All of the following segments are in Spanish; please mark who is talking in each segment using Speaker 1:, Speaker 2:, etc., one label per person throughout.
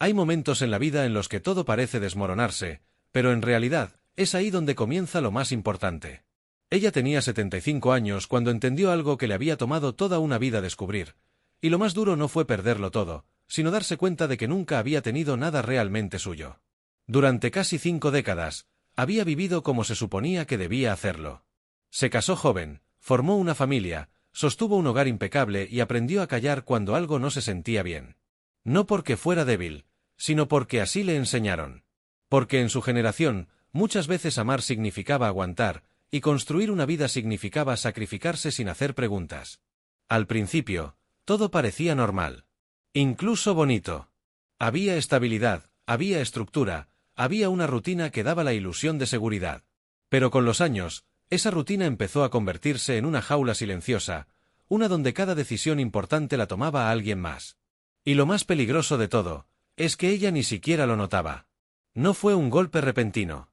Speaker 1: Hay momentos en la vida en los que todo parece desmoronarse, pero en realidad, es ahí donde comienza lo más importante. Ella tenía 75 años cuando entendió algo que le había tomado toda una vida descubrir, y lo más duro no fue perderlo todo, sino darse cuenta de que nunca había tenido nada realmente suyo. Durante casi 5 décadas, había vivido como se suponía que debía hacerlo. Se casó joven, formó una familia, sostuvo un hogar impecable y aprendió a callar cuando algo no se sentía bien. No porque fuera débil, sino porque así le enseñaron. Porque en su generación, muchas veces amar significaba aguantar, y construir una vida significaba sacrificarse sin hacer preguntas. Al principio, todo parecía normal. Incluso bonito. Había estabilidad, había estructura, había una rutina que daba la ilusión de seguridad. Pero con los años, esa rutina empezó a convertirse en una jaula silenciosa, una donde cada decisión importante la tomaba alguien más. Y lo más peligroso de todo, es que ella ni siquiera lo notaba. No fue un golpe repentino.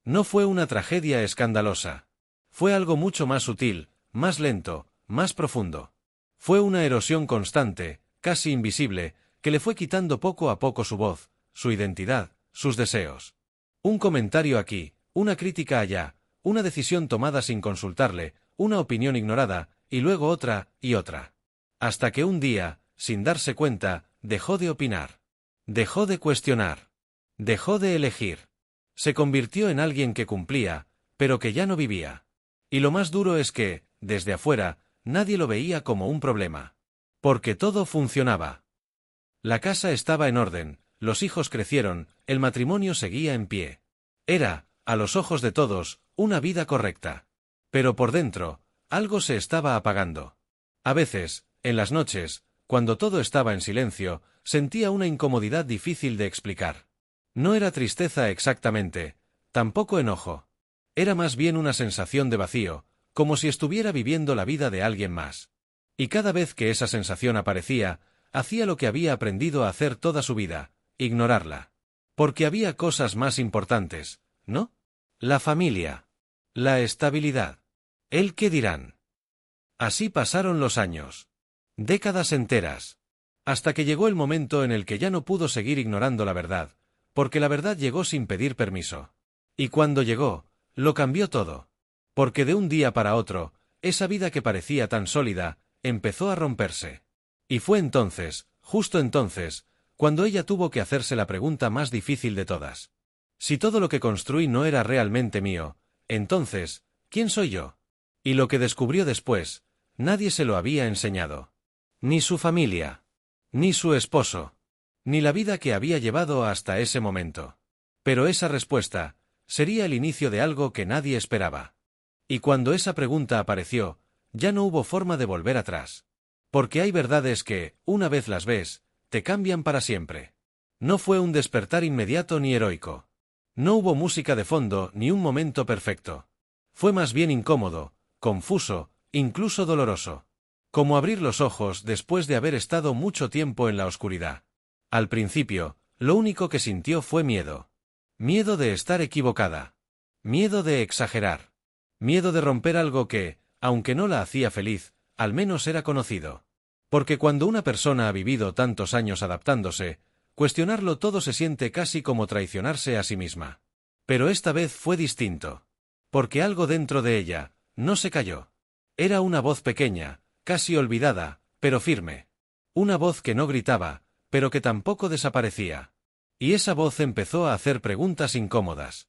Speaker 1: No fue una tragedia escandalosa. Fue algo mucho más sutil, más lento, más profundo. Fue una erosión constante, casi invisible, que le fue quitando poco a poco su voz, su identidad, sus deseos. Un comentario aquí, una crítica allá, una decisión tomada sin consultarle, una opinión ignorada, y luego otra, y otra. Hasta que un día, sin darse cuenta, dejó de opinar. Dejó de cuestionar. Dejó de elegir. Se convirtió en alguien que cumplía, pero que ya no vivía. Y lo más duro es que, desde afuera, nadie lo veía como un problema. Porque todo funcionaba. La casa estaba en orden, los hijos crecieron, el matrimonio seguía en pie. Era, a los ojos de todos, una vida correcta. Pero por dentro, algo se estaba apagando. A veces, en las noches, cuando todo estaba en silencio, sentía una incomodidad difícil de explicar. No era tristeza exactamente, tampoco enojo. Era más bien una sensación de vacío, como si estuviera viviendo la vida de alguien más. Y cada vez que esa sensación aparecía, hacía lo que había aprendido a hacer toda su vida, ignorarla. Porque había cosas más importantes, ¿no? La familia. La estabilidad. ¿El qué dirán? Así pasaron los años. Décadas enteras. Hasta que llegó el momento en el que ya no pudo seguir ignorando la verdad, porque la verdad llegó sin pedir permiso. Y cuando llegó, lo cambió todo. Porque de un día para otro, esa vida que parecía tan sólida, empezó a romperse. Y fue entonces, justo entonces, cuando ella tuvo que hacerse la pregunta más difícil de todas. Si todo lo que construí no era realmente mío, entonces, ¿quién soy yo? Y lo que descubrió después, nadie se lo había enseñado. Ni su familia. Ni su esposo. Ni la vida que había llevado hasta ese momento. Pero esa respuesta sería el inicio de algo que nadie esperaba. Y cuando esa pregunta apareció, ya no hubo forma de volver atrás. Porque hay verdades que, una vez las ves, te cambian para siempre. No fue un despertar inmediato ni heroico. No hubo música de fondo ni un momento perfecto. Fue más bien incómodo, confuso, incluso doloroso. Como abrir los ojos después de haber estado mucho tiempo en la oscuridad. Al principio, lo único que sintió fue miedo. Miedo de estar equivocada. Miedo de exagerar. Miedo de romper algo que, aunque no la hacía feliz, al menos era conocido. Porque cuando una persona ha vivido tantos años adaptándose, cuestionarlo todo se siente casi como traicionarse a sí misma. Pero esta vez fue distinto. Porque algo dentro de ella no se cayó. Era una voz pequeña, casi olvidada, pero firme. Una voz que no gritaba, pero que tampoco desaparecía. Y esa voz empezó a hacer preguntas incómodas.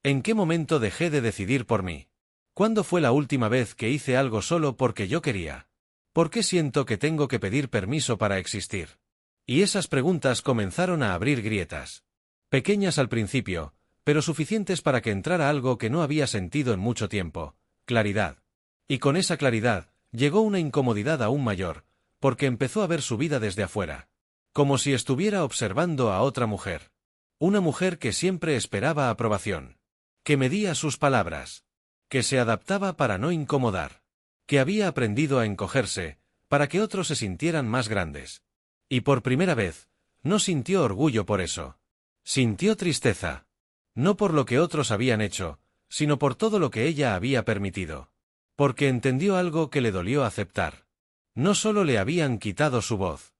Speaker 1: ¿En qué momento dejé de decidir por mí? ¿Cuándo fue la última vez que hice algo solo porque yo quería? ¿Por qué siento que tengo que pedir permiso para existir? Y esas preguntas comenzaron a abrir grietas. Pequeñas al principio, pero suficientes para que entrara algo que no había sentido en mucho tiempo: claridad. Y con esa claridad, llegó una incomodidad aún mayor, porque empezó a ver su vida desde afuera. Como si estuviera observando a otra mujer. Una mujer que siempre esperaba aprobación. Que medía sus palabras. Que se adaptaba para no incomodar. Que había aprendido a encogerse, para que otros se sintieran más grandes. Y por primera vez, no sintió orgullo por eso. Sintió tristeza. No por lo que otros habían hecho, sino por todo lo que ella había permitido. Porque entendió algo que le dolió aceptar. No solo le habían quitado su voz.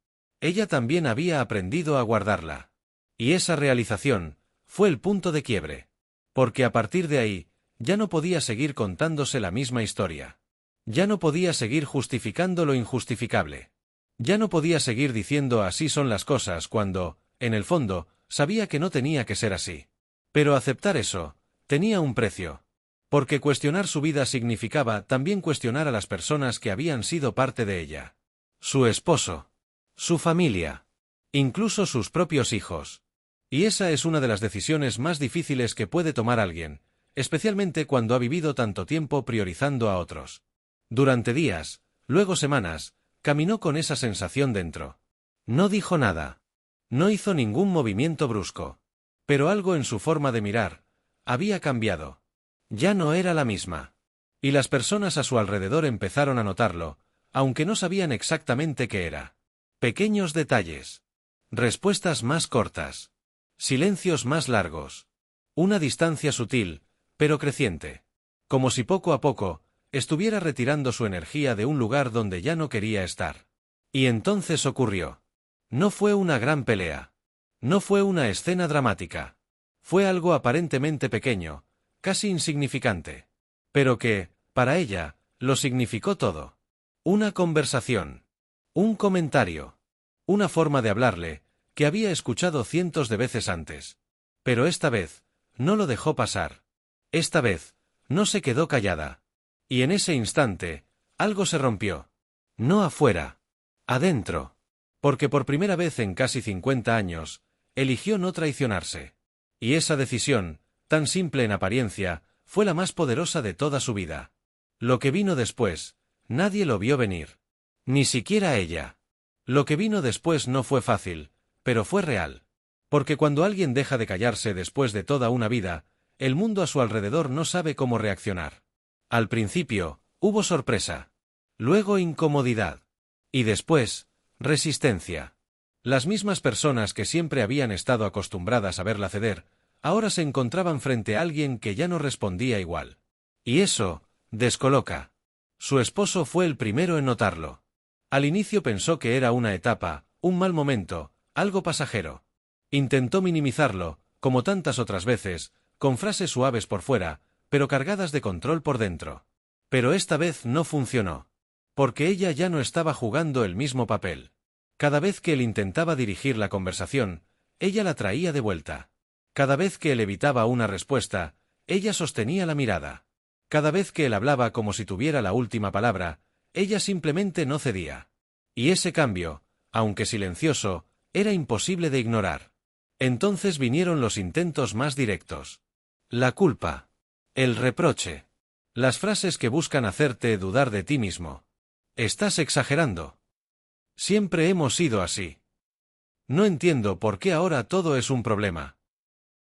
Speaker 1: Ella también había aprendido a guardarla. Y esa realización fue el punto de quiebre. Porque a partir de ahí, ya no podía seguir contándose la misma historia. Ya no podía seguir justificando lo injustificable. Ya no podía seguir diciendo así son las cosas cuando, en el fondo, sabía que no tenía que ser así. Pero aceptar eso tenía un precio. Porque cuestionar su vida significaba también cuestionar a las personas que habían sido parte de ella. Su esposo. Su familia. Incluso sus propios hijos. Y esa es una de las decisiones más difíciles que puede tomar alguien, especialmente cuando ha vivido tanto tiempo priorizando a otros. Durante días, luego semanas, caminó con esa sensación dentro. No dijo nada. No hizo ningún movimiento brusco. Pero algo en su forma de mirar había cambiado. Ya no era la misma. Y las personas a su alrededor empezaron a notarlo, aunque no sabían exactamente qué era. Pequeños detalles. Respuestas más cortas. Silencios más largos. Una distancia sutil, pero creciente. Como si poco a poco estuviera retirando su energía de un lugar donde ya no quería estar. Y entonces ocurrió. No fue una gran pelea. No fue una escena dramática. Fue algo aparentemente pequeño, casi insignificante. Pero que, para ella, lo significó todo. Una conversación. Un comentario. Una forma de hablarle, que había escuchado cientos de veces antes. Pero esta vez, no lo dejó pasar. Esta vez, no se quedó callada. Y en ese instante, algo se rompió. No afuera. Adentro. Porque por primera vez en casi 50 años, eligió no traicionarse. Y esa decisión, tan simple en apariencia, fue la más poderosa de toda su vida. Lo que vino después, nadie lo vio venir. Ni siquiera ella. Lo que vino después no fue fácil, pero fue real. Porque cuando alguien deja de callarse después de toda una vida, el mundo a su alrededor no sabe cómo reaccionar. Al principio, hubo sorpresa. Luego incomodidad. Y después, resistencia. Las mismas personas que siempre habían estado acostumbradas a verla ceder, ahora se encontraban frente a alguien que ya no respondía igual. Y eso, descoloca. Su esposo fue el primero en notarlo. Al inicio pensó que era una etapa, un mal momento, algo pasajero. Intentó minimizarlo, como tantas otras veces, con frases suaves por fuera, pero cargadas de control por dentro. Pero esta vez no funcionó. Porque ella ya no estaba jugando el mismo papel. Cada vez que él intentaba dirigir la conversación, ella la traía de vuelta. Cada vez que él evitaba una respuesta, ella sostenía la mirada. Cada vez que él hablaba como si tuviera la última palabra, ella simplemente no cedía. Y ese cambio, aunque silencioso, era imposible de ignorar. Entonces vinieron los intentos más directos. La culpa. El reproche. Las frases que buscan hacerte dudar de ti mismo. Estás exagerando. Siempre hemos sido así. No entiendo por qué ahora todo es un problema.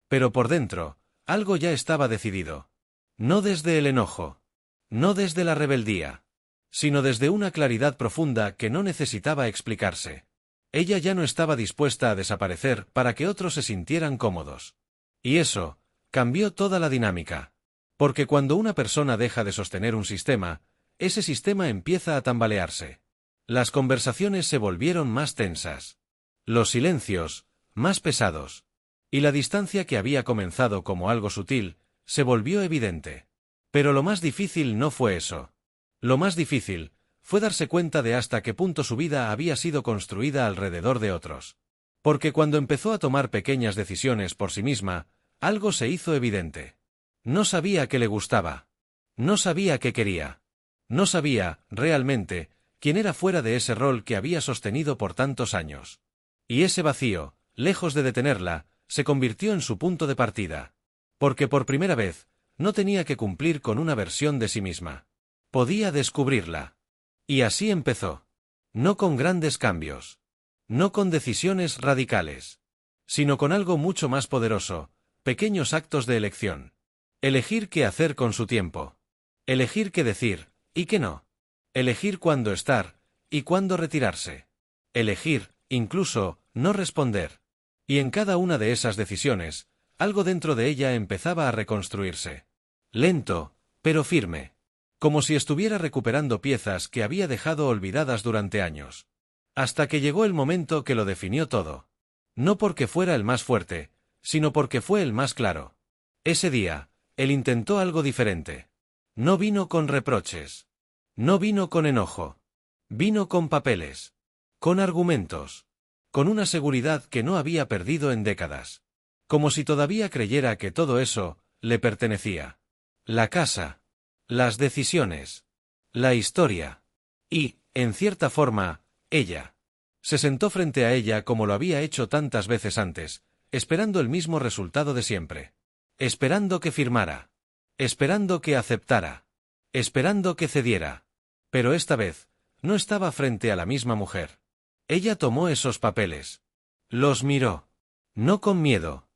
Speaker 1: Pero por dentro, algo ya estaba decidido. No desde el enojo. No desde la rebeldía. Sino desde una claridad profunda que no necesitaba explicarse. Ella ya no estaba dispuesta a desaparecer para que otros se sintieran cómodos. Y eso cambió toda la dinámica. Porque cuando una persona deja de sostener un sistema, ese sistema empieza a tambalearse. Las conversaciones se volvieron más tensas. Los silencios, más pesados. Y la distancia que había comenzado como algo sutil, se volvió evidente. Pero lo más difícil no fue eso. Lo más difícil fue darse cuenta de hasta qué punto su vida había sido construida alrededor de otros. Porque cuando empezó a tomar pequeñas decisiones por sí misma, algo se hizo evidente. No sabía qué le gustaba. No sabía qué quería. No sabía, realmente, quién era fuera de ese rol que había sostenido por tantos años. Y ese vacío, lejos de detenerla, se convirtió en su punto de partida. Porque por primera vez, no tenía que cumplir con una versión de sí misma. Podía descubrirla. Y así empezó. No con grandes cambios. No con decisiones radicales. Sino con algo mucho más poderoso, pequeños actos de elección. Elegir qué hacer con su tiempo. Elegir qué decir, y qué no. Elegir cuándo estar, y cuándo retirarse. Elegir, incluso, no responder. Y en cada una de esas decisiones, algo dentro de ella empezaba a reconstruirse. Lento, pero firme. Como si estuviera recuperando piezas que había dejado olvidadas durante años. Hasta que llegó el momento que lo definió todo. No porque fuera el más fuerte, sino porque fue el más claro. Ese día, él intentó algo diferente. No vino con reproches. No vino con enojo. Vino con papeles. Con argumentos. Con una seguridad que no había perdido en décadas. Como si todavía creyera que todo eso le pertenecía. La casa. Las decisiones. La historia. Y, en cierta forma, ella. Se sentó frente a ella como lo había hecho tantas veces antes, esperando el mismo resultado de siempre. Esperando que firmara. Esperando que aceptara. Esperando que cediera. Pero esta vez, no estaba frente a la misma mujer. Ella tomó esos papeles. Los miró. No con miedo.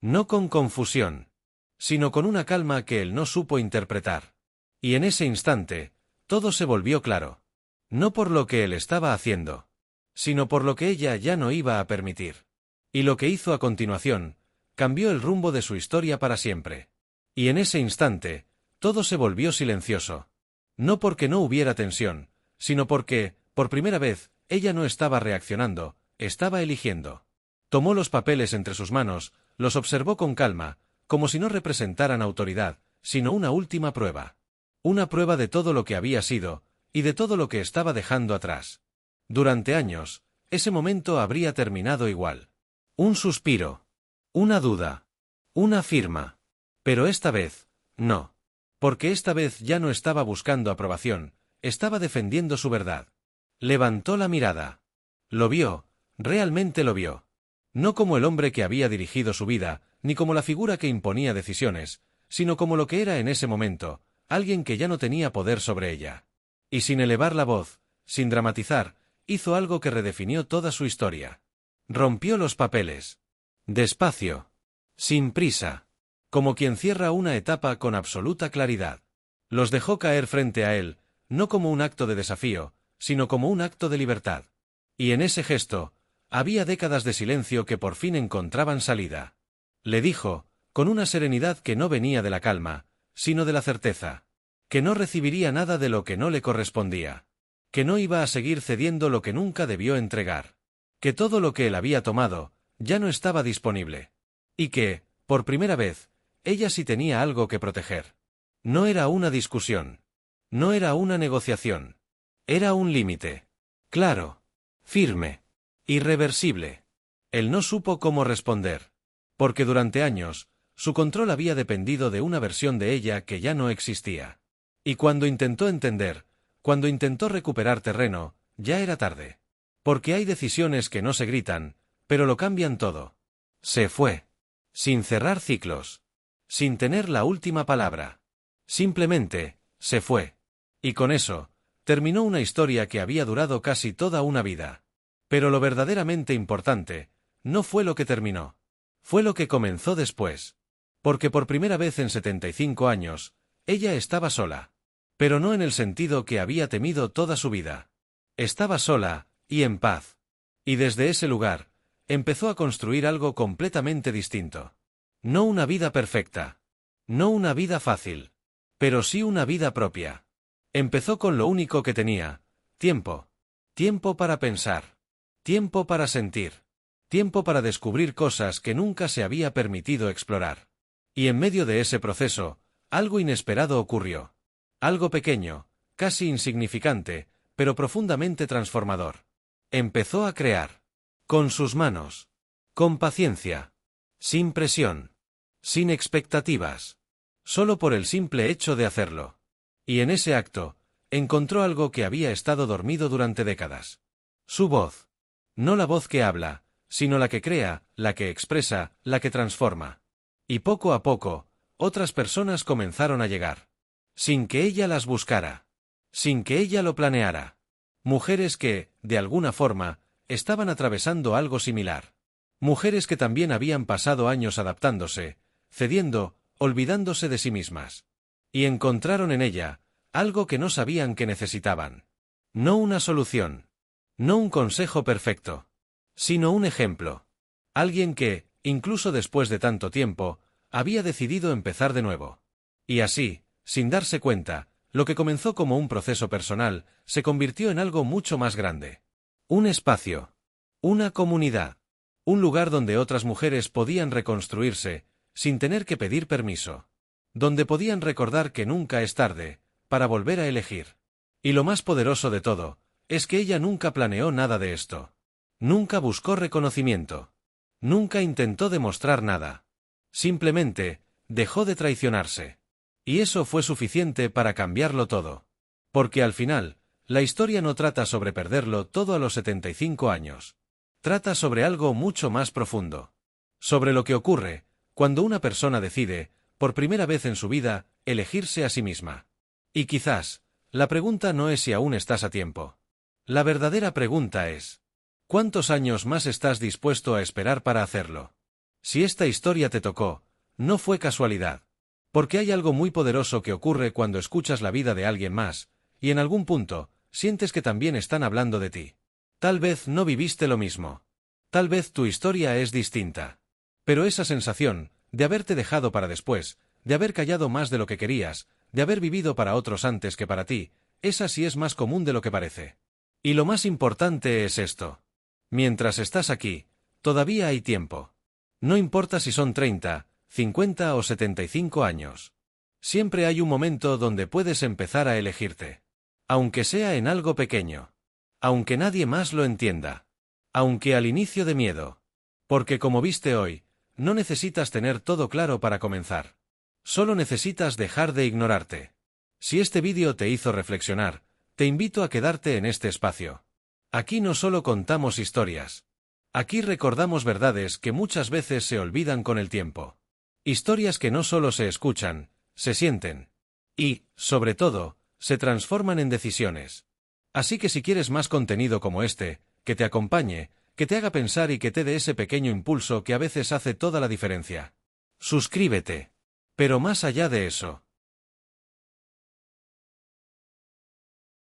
Speaker 1: No con confusión. Sino con una calma que él no supo interpretar. Y en ese instante, todo se volvió claro. No por lo que él estaba haciendo, sino por lo que ella ya no iba a permitir. Y lo que hizo a continuación, cambió el rumbo de su historia para siempre. Y en ese instante, todo se volvió silencioso. No porque no hubiera tensión, sino porque, por primera vez, ella no estaba reaccionando, estaba eligiendo. Tomó los papeles entre sus manos, los observó con calma, como si no representaran autoridad, sino una última prueba. Una prueba de todo lo que había sido, y de todo lo que estaba dejando atrás. Durante años, ese momento habría terminado igual. Un suspiro. Una duda. Una firma. Pero esta vez, no. Porque esta vez ya no estaba buscando aprobación, estaba defendiendo su verdad. Levantó la mirada. Lo vio, realmente lo vio. No como el hombre que había dirigido su vida, ni como la figura que imponía decisiones, sino como lo que era en ese momento, alguien que ya no tenía poder sobre ella. Y sin elevar la voz, sin dramatizar, hizo algo que redefinió toda su historia. Rompió los papeles. Despacio. Sin prisa. Como quien cierra una etapa con absoluta claridad. Los dejó caer frente a él, no como un acto de desafío, sino como un acto de libertad. Y en ese gesto, había décadas de silencio que por fin encontraban salida. Le dijo, con una serenidad que no venía de la calma, sino de la certeza. Que no recibiría nada de lo que no le correspondía. Que no iba a seguir cediendo lo que nunca debió entregar. Que todo lo que él había tomado, ya no estaba disponible. Y que, por primera vez, ella sí tenía algo que proteger. No era una discusión. No era una negociación. Era un límite. Claro. Firme. Irreversible. Él no supo cómo responder. Porque durante años, su control había dependido de una versión de ella que ya no existía. Y cuando intentó entender, cuando intentó recuperar terreno, ya era tarde. Porque hay decisiones que no se gritan, pero lo cambian todo. Se fue. Sin cerrar ciclos. Sin tener la última palabra. Simplemente, se fue. Y con eso, terminó una historia que había durado casi toda una vida. Pero lo verdaderamente importante, no fue lo que terminó. Fue lo que comenzó después. Porque por primera vez en 75 años, ella estaba sola. Pero no en el sentido que había temido toda su vida. Estaba sola, y en paz. Y desde ese lugar, empezó a construir algo completamente distinto. No una vida perfecta. No una vida fácil. Pero sí una vida propia. Empezó con lo único que tenía: tiempo. Tiempo para pensar. Tiempo para sentir. Tiempo para descubrir cosas que nunca se había permitido explorar. Y en medio de ese proceso, algo inesperado ocurrió. Algo pequeño, casi insignificante, pero profundamente transformador. Empezó a crear. Con sus manos. Con paciencia. Sin presión. Sin expectativas. Solo por el simple hecho de hacerlo. Y en ese acto, encontró algo que había estado dormido durante décadas. Su voz. No la voz que habla, sino la que crea, la que expresa, la que transforma. Y poco a poco, otras personas comenzaron a llegar. Sin que ella las buscara. Sin que ella lo planeara. Mujeres que, de alguna forma, estaban atravesando algo similar. Mujeres que también habían pasado años adaptándose, cediendo, olvidándose de sí mismas. Y encontraron en ella algo que no sabían que necesitaban. No una solución. No un consejo perfecto. Sino un ejemplo. Alguien que, incluso después de tanto tiempo, había decidido empezar de nuevo. Y así, sin darse cuenta, lo que comenzó como un proceso personal, se convirtió en algo mucho más grande. Un espacio. Una comunidad. Un lugar donde otras mujeres podían reconstruirse, sin tener que pedir permiso. Donde podían recordar que nunca es tarde, para volver a elegir. Y lo más poderoso de todo, es que ella nunca planeó nada de esto. Nunca buscó reconocimiento. Nunca intentó demostrar nada. Simplemente, dejó de traicionarse. Y eso fue suficiente para cambiarlo todo. Porque al final, la historia no trata sobre perderlo todo a los 75 años. Trata sobre algo mucho más profundo. Sobre lo que ocurre, cuando una persona decide, por primera vez en su vida, elegirse a sí misma. Y quizás, la pregunta no es si aún estás a tiempo. La verdadera pregunta es, ¿cuántos años más estás dispuesto a esperar para hacerlo? Si esta historia te tocó, no fue casualidad. Porque hay algo muy poderoso que ocurre cuando escuchas la vida de alguien más, y en algún punto, sientes que también están hablando de ti. Tal vez no viviste lo mismo. Tal vez tu historia es distinta. Pero esa sensación, de haberte dejado para después, de haber callado más de lo que querías, de haber vivido para otros antes que para ti, esa sí es más común de lo que parece. Y lo más importante es esto. Mientras estás aquí, todavía hay tiempo. No importa si son 30, 50 o 75 años. Siempre hay un momento donde puedes empezar a elegirte. Aunque sea en algo pequeño. Aunque nadie más lo entienda. Aunque al inicio de miedo. Porque como viste hoy, no necesitas tener todo claro para comenzar. Solo necesitas dejar de ignorarte. Si este vídeo te hizo reflexionar, te invito a quedarte en este espacio. Aquí no solo contamos historias. Aquí recordamos verdades que muchas veces se olvidan con el tiempo. Historias que no solo se escuchan, se sienten. Y, sobre todo, se transforman en decisiones. Así que si quieres más contenido como este, que te acompañe, que te haga pensar y que te dé ese pequeño impulso que a veces hace toda la diferencia. Suscríbete. Pero más allá de eso,